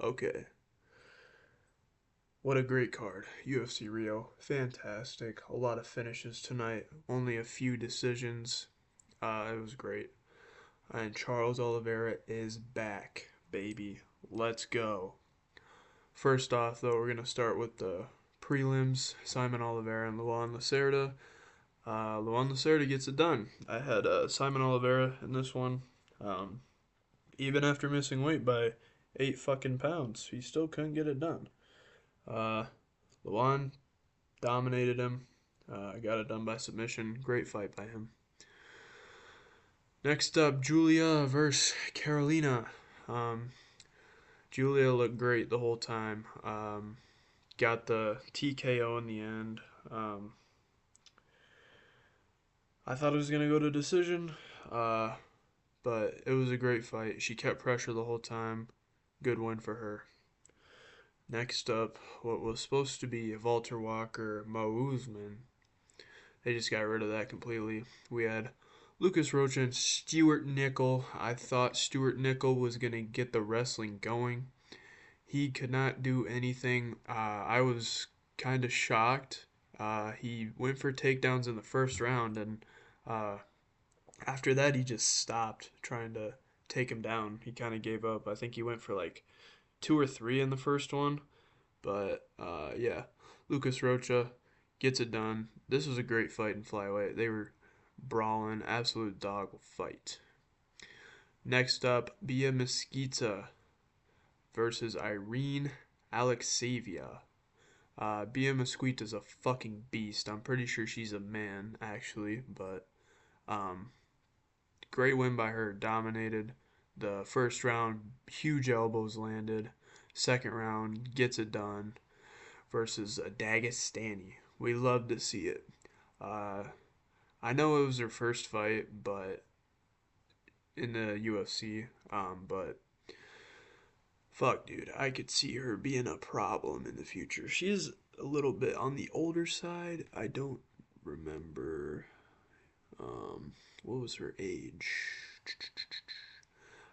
Okay. What a great card. UFC Rio. Fantastic. A lot of finishes tonight. Only a few decisions. It was great. And Charles Oliveira is back, baby. Let's go. First off, though, we're going to start with the prelims. Simon Oliveira and Luan Lacerda. Luan Lacerda gets it done. I had Simon Oliveira in this one. Um, Even after missing weight by 8 fucking pounds, he still couldn't get it done. Uh, Luan dominated him. Got it done by submission. Great fight by him. Next up, Julia versus Carolina. Um, Julia looked great the whole time. Got the TKO in the end. Um, I thought it was going to go to decision, uh, but it was a great fight. She kept pressure the whole time. Good win for her. Next up, what was supposed to be Walter Walker, Mo Usman. They just got rid of that completely. We had Lucas Rocha and Stuart Nickel. I thought Stuart Nickel was going to get the wrestling going. He could not do anything. I was kind of shocked. He went for takedowns in the first round, and uh, after that, he just stopped trying to take him down. He kind of gave up. I think he went for like two or three in the first one. But yeah, Lucas Rocha gets it done. This was a great fight in flyweight. They were brawling, absolute dog fight. Next up, Bia Mesquita versus Irene Alexeyeva. Bia Mesquita's a fucking beast. I'm pretty sure she's a man, actually, but um, great win by her. Dominated the first round. Huge elbows landed. Second round gets it done versus Dagestani. We love to see it. Uh, I know it was her first fight, but in the UFC, but fuck, dude, I could see her being a problem in the future. She's a little bit on the older side. I don't remember what was her age.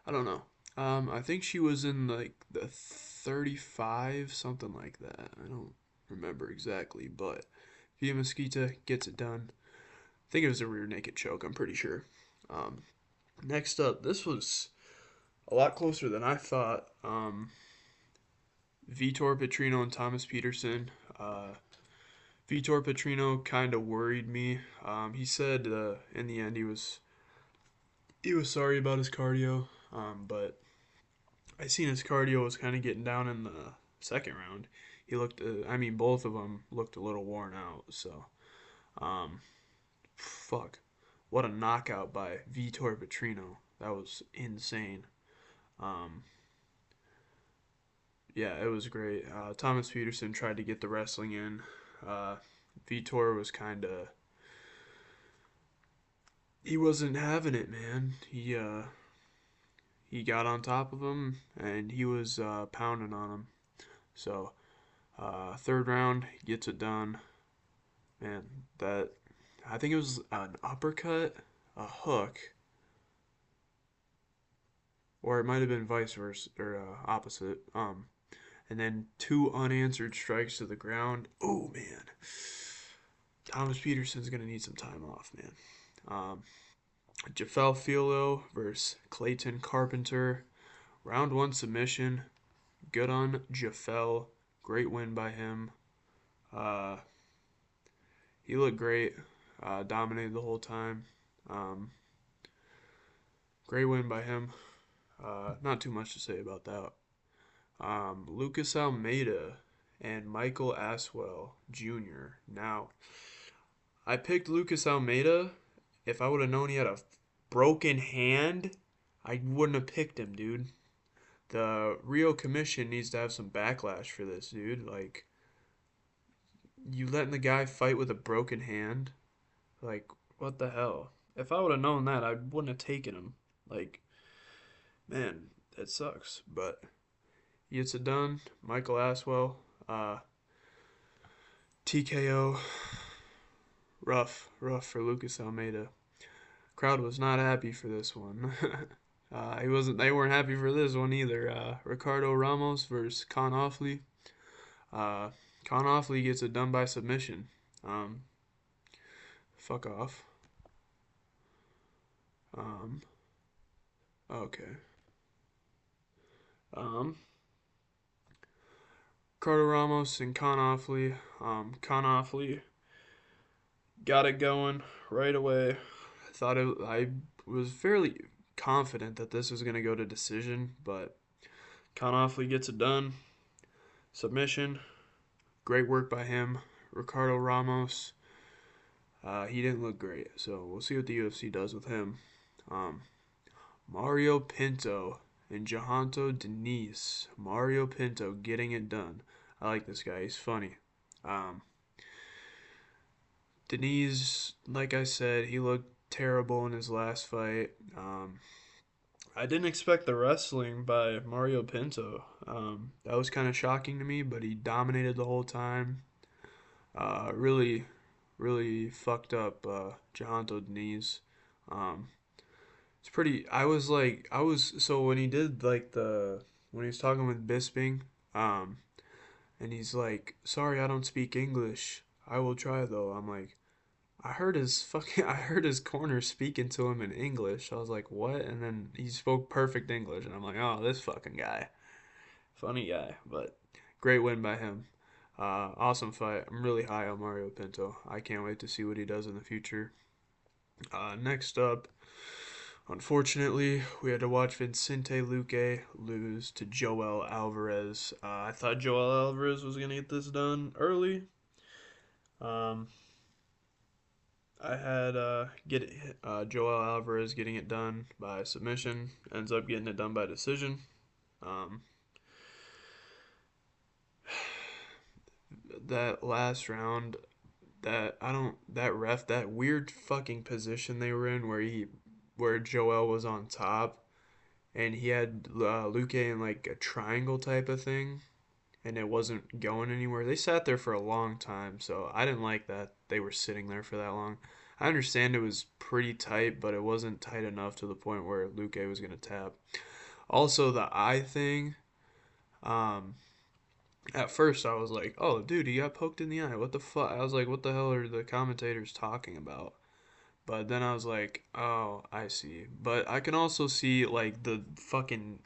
I don't know. I think she was in like the 35, something like that. I don't remember exactly, but Via Mosquita gets it done. I think it was a rear naked choke, I'm pretty sure. Um, Next up, this was a lot closer than I thought. Vitor Petrino and Thomas Peterson. Vitor Petrino kind of worried me. He said in the end he was sorry about his cardio, but I seen his cardio was kind of getting down in the second round. He looked, I mean, both of them looked a little worn out. So, um, fuck, what a knockout by Vitor Petrino. That was insane. Um, yeah, it was great. Thomas Peterson tried to get the wrestling in. Uh, Vitor was kind of, he wasn't having it, man. He got on top of him and he was pounding on him. So third round gets it done. Man, that I think it was an uppercut, a hook, or it might have been vice versa or opposite. And then two unanswered strikes to the ground. Oh man, Thomas Peterson's gonna need some time off, man. Um, Jafel Filo versus Clayton Carpenter. Round one submission. Good on Jafel. Great win by him. Uh, he looked great. Dominated the whole time. Um, Great win by him. Not too much to say about that. Lucas Almeida and Michael Aswell Jr. Now, I picked Lucas Almeida. If I would have known he had a broken hand, I wouldn't have picked him, dude. The Rio Commission needs to have some backlash for this, dude. Like, you letting the guy fight with a broken hand? Like, what the hell? If I would have known that, I wouldn't have taken him. Like, man, that sucks. But he gets it done. Michael Aswell, uh, TKO. Rough for Lucas Almeida. Crowd was not happy for this one. He wasn't. They weren't happy for this one either. Ricardo Ramos versus Con Offley. Uh, Con Offley gets it done by submission. Um, fuck off. Um, okay. Um, Ricardo Ramos and Con Offley. Con Offley got it going right away. I was fairly confident that this was gonna go to decision, but Con Offley gets it done. Submission. Great work by him. Ricardo Ramos. He didn't look great, so we'll see what the UFC does with him. Um, Mario Pinto and Jahanto Denise. Mario Pinto getting it done. I like this guy. He's funny. Um, Denise, like I said, he looked terrible in his last fight. I didn't expect the wrestling by Mario Pinto. That was kind of shocking to me, but he dominated the whole time. Really, really fucked up Jahanto Denise. Um, it's pretty. So when he did like when he was talking with Bisping, um, and he's like, "Sorry, I don't speak English. I will try though." I'm like, I heard his corner speaking to him in English. I was like, "What?" And then he spoke perfect English, and I'm like, "Oh, this fucking guy, funny guy." But great win by him. Awesome fight. I'm really high on Mario Pinto. I can't wait to see what he does in the future. Next up, unfortunately, we had to watch Vicente Luque lose to Joel Alvarez. I thought Joel Alvarez was going to get this done early. Um, I had Joel Alvarez getting it done by submission. Ends up getting it done by decision. Um, that last round, that ref, that weird fucking position they were in where Joel was on top and he had Luque in like a triangle type of thing, and it wasn't going anywhere. They sat there for a long time, so I didn't like that they were sitting there for that long. I understand it was pretty tight, but it wasn't tight enough to the point where Luque was gonna tap. Also, the eye thing. Um, at first, I was like, "Oh, dude, he got poked in the eye. What the fuck?" I was like, "What the hell are the commentators talking about?" But then I was like, oh, I see. But I can also see like the fucking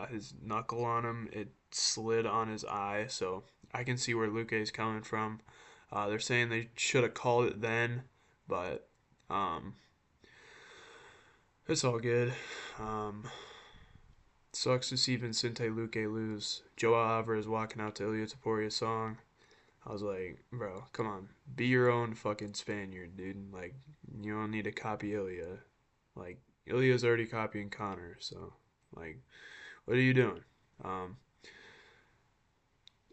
his knuckle on him. It slid on his eye, so I can see where Luque is coming from. They're saying they should have called it then, but um, it's all good. Um, Sucks to see Vincente Luque lose. Joao Alvarez walking out to Ilya Taporia's song. I was like, bro, come on, be your own fucking Spaniard, dude. Like, you don't need to copy Ilya. Like, Ilya's already copying Connor, so, like, what are you doing? Um,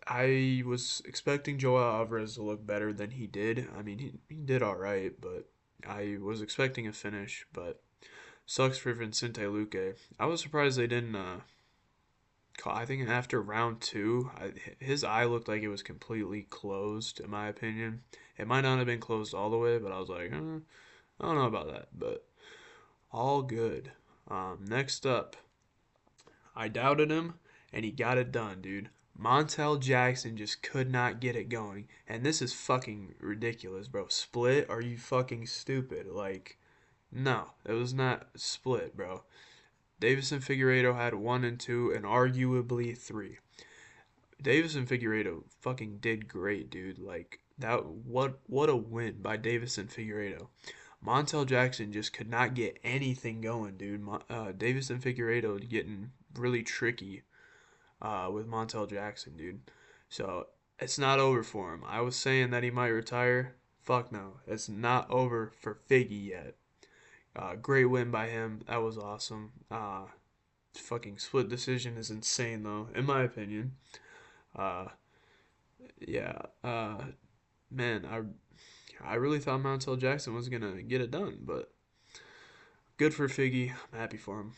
I was expecting Joel Alvarez to look better than he did. I mean, he did all right, but I was expecting a finish, but sucks for Vincente Luque. I was surprised they didn't I think after round two, his eye looked like it was completely closed, in my opinion. It might not have been closed all the way, but I was like, I don't know about that. But all good. Next up, I doubted him, and he got it done, dude. Montel Jackson just could not get it going. And this is fucking ridiculous, bro. Split? Are you fucking stupid? Like, no, it was not split, bro. Davison Figueiredo had one and two, and arguably three. Davison Figueiredo fucking did great, dude. Like that, what a win by Davison Figueiredo. Montel Jackson just could not get anything going, dude. Davison Figueiredo getting really tricky with Montel Jackson, dude. So it's not over for him. I was saying that he might retire. Fuck no, it's not over for Figgy yet. Great win by him. That was awesome. Fucking split decision is insane though, in my opinion. Uh, yeah. Man, I really thought Montel Jackson was gonna get it done, but good for Figgy. I'm happy for him.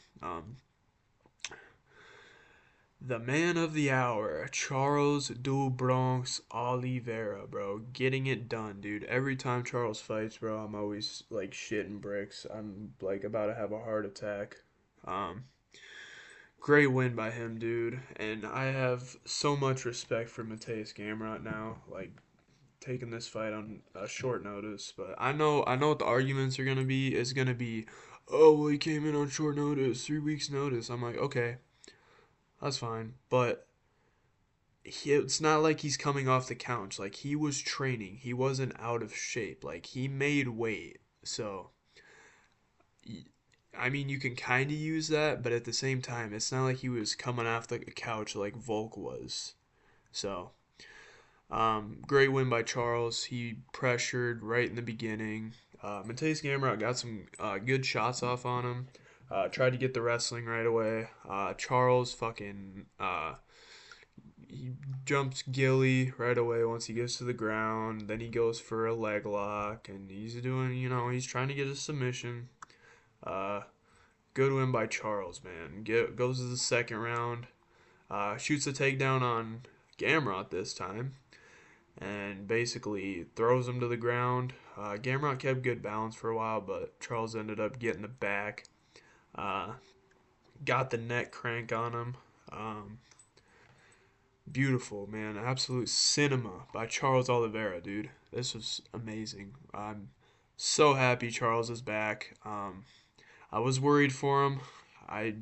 The man of the hour, Charles do Bronx Oliveira, bro, getting it done, dude. Every time Charles fights, bro, I'm always like shitting bricks. I'm like about to have a heart attack. Um, great win by him, dude. And I have so much respect for Mateus Gamrot now. Like taking this fight on a short notice, but I know what the arguments are gonna be. Is gonna be, oh well, he came in on short notice, 3 weeks notice. I'm like, okay, that's fine, but it's not like he's coming off the couch. Like he was training, he wasn't out of shape. Like he made weight, so I mean, you can kind of use that, but at the same time, it's not like he was coming off the couch like Volk was. So, great win by Charles. He pressured right in the beginning. Mateus Gamrot got some good shots off on him. Tried to get the wrestling right away. Charles fucking he jumps Gilly right away once he gets to the ground. Then he goes for a leg lock, and he's doing, he's trying to get a submission. Uh, Good win by Charles, man. Goes to the second round. Shoots a takedown on Gamrot this time, and basically throws him to the ground. Gamrot kept good balance for a while, but Charles ended up getting the back. Uh, got the neck crank on him. Um, Beautiful, man. Absolute cinema by Charles Oliveira, dude. This was amazing. I'm so happy Charles is back. I was worried for him. I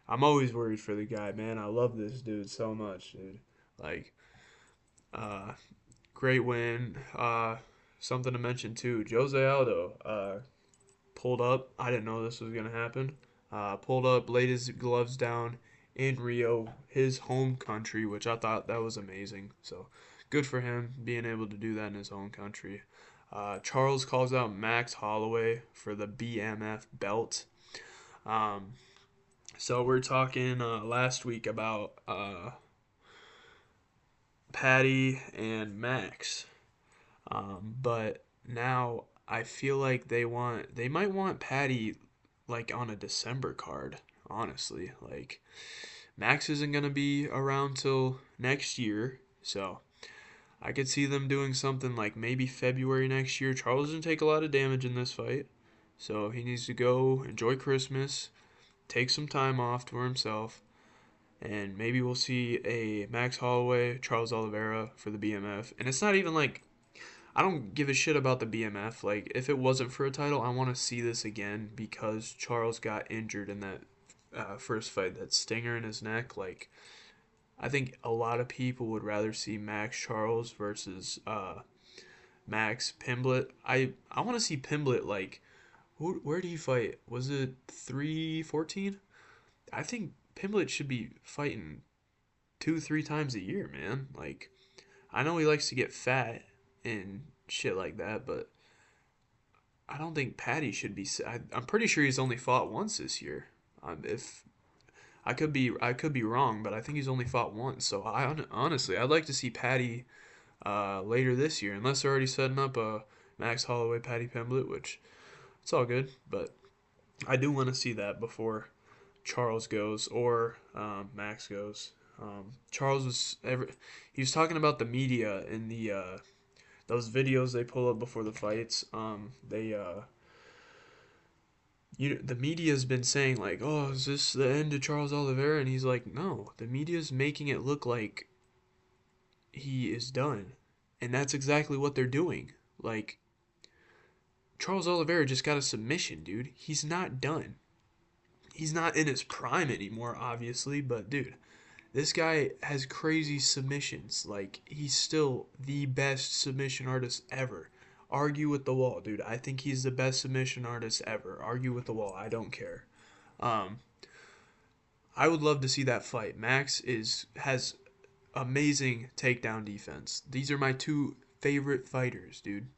I'm always worried for the guy, man. I love this dude so much, dude. Like, uh, great win. Something to mention too. Jose Aldo pulled up. I didn't know this was gonna happen. Pulled up, laid his gloves down in Rio, his home country, which I thought that was amazing. So good for him being able to do that in his own country. Charles calls out Max Holloway for the BMF belt. Um, so we're talking last week about Patty and Max, but now I feel like they might want Patty like on a December card. Honestly, like Max isn't gonna be around till next year, so I could see them doing something like maybe February next year. Charles didn't take a lot of damage in this fight, so he needs to go enjoy Christmas, take some time off for himself, and maybe we'll see a Max Holloway, Charles Oliveira for the BMF. And it's not even like I don't give a shit about the BMF. Like if it wasn't for a title, I want to see this again because Charles got injured in that first fight, that stinger in his neck. Like I think a lot of people would rather see Max Charles versus Max Pimblett. I want to see Pimblett like where did he fight? Was it 314? I think Pimblett should be fighting 2-3 times a year, man. Like I know he likes to get fat and shit like that, but I don't think Patty should be. I'm pretty sure he's only fought once this year. If I could be wrong, but I think he's only fought once. So honestly, I'd like to see Patty later this year, unless they're already setting up a Max Holloway Patty Pimblett, which it's all good. But I do want to see that before Charles goes or Max goes. Charles he was talking about the media in the those videos they pull up before the fights. The media's been saying like, "Oh, is this the end of Charles Oliveira?" And he's like, "No, the media's making it look like he is done," and that's exactly what they're doing. Like Charles Oliveira just got a submission, dude. He's not done. He's not in his prime anymore, obviously, but dude, this guy has crazy submissions. Like he's still the best submission artist ever. Argue with the wall, dude. I think he's the best submission artist ever. Argue with the wall. I don't care. Um, I would love to see that fight. Max has amazing takedown defense. These are my two favorite fighters, dude.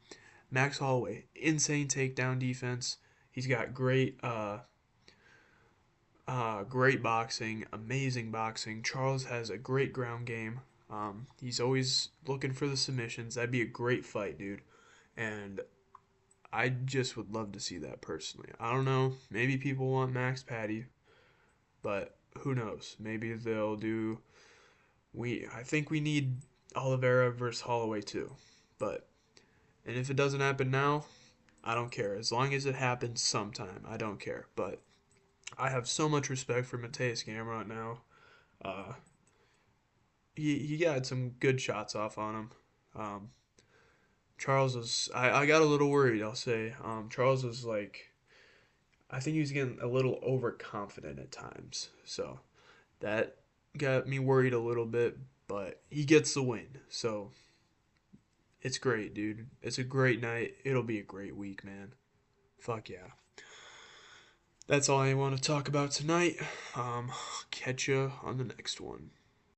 Max Holloway, insane takedown defense. He's got great boxing, amazing boxing. Charles has a great ground game. He's always looking for the submissions. That'd be a great fight, dude. And I just would love to see that personally. I don't know. Maybe people want Max Patty, but who knows? Maybe they'll do. I think we need Oliveira versus Holloway too. But and if it doesn't happen now, I don't care. As long as it happens sometime, I don't care. But I have so much respect for Mateus Gamrot now. Uh, he got some good shots off on him. Um, Charles was I got a little worried. I'll say Charles was like I think he was getting a little overconfident at times. So that got me worried a little bit. But he gets the win. So it's great, dude. It's a great night. It'll be a great week, man. Fuck yeah. That's all I want to talk about tonight. Catch you on the next one.